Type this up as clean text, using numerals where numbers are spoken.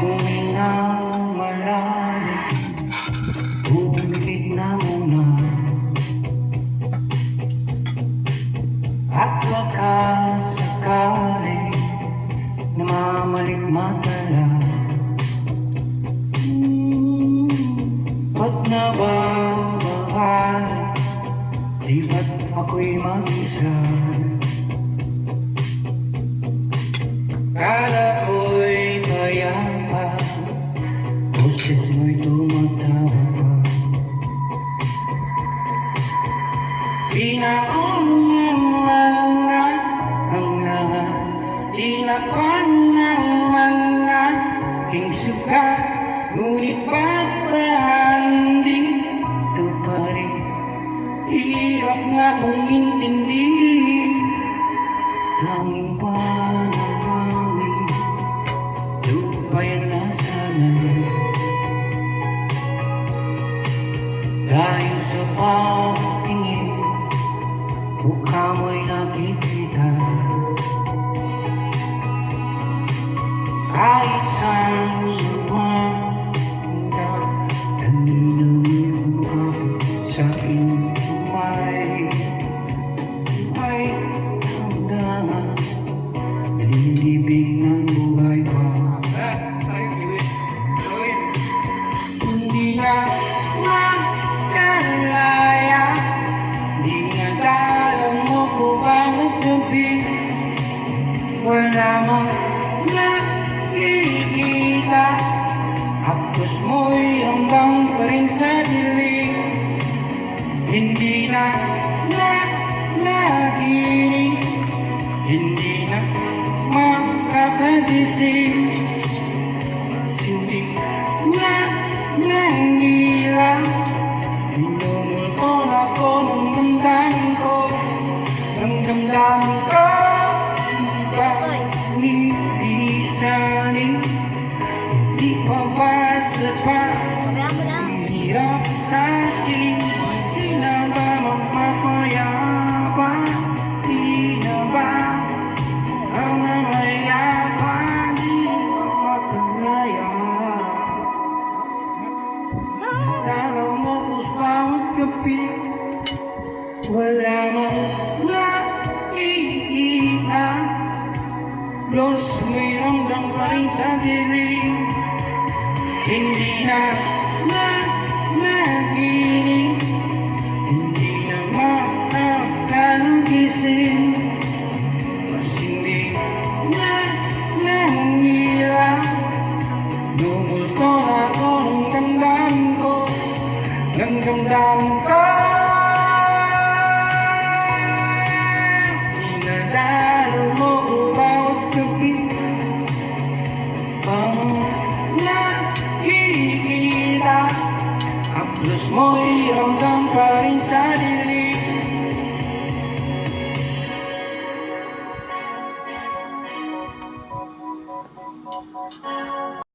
Humingang malalim, bumigit na muna, at baka sakali namamalikmata ba't nababahala, di ba't ako'y mag-isa? Kala ko'y payapa, boses mo'y tumatawa pa. Pinaunan na ang lahat, tinapan ng malaking sugat, ngunit pagkahanding ito pa rin. Hirap nga kong intindihin, tanging panalangin, lupayan na sana. Dahil sa pagtingin, mukha mo'y nakikita. Kahit saan sumanda, naninawin mo sa aking umay. Ay, hanggang nalilibing ng buhay ko. Hindi na makalaya, di na dalang mo ko bawat gabi. Wala mo nakikita, hapos mo'y ramdam pa rin sa dilim. Hindi na naginig, hindi na makakagising, hindi na nangilang. Pinumulto na ko ng damdamin ko, ng damdamin ko. Nilisanin, hindi pa ba sapat, hirap sa akin. Di na ba mapapayapa, di na ba ang mamayapa, di na makalaya. Tanaw mo kus bawat gabi, wala mang nakikita. Los may ramdam pa rin sa dilim, hindi na naginig, hindi na makakagising, mas hindi na nangilang. Lumulto na ako ng damdamin ko, ng damdamin ko. Inadalo mo ko bawat gabi, nakikita, haplos mo'y ramdam pa rin sa dilim.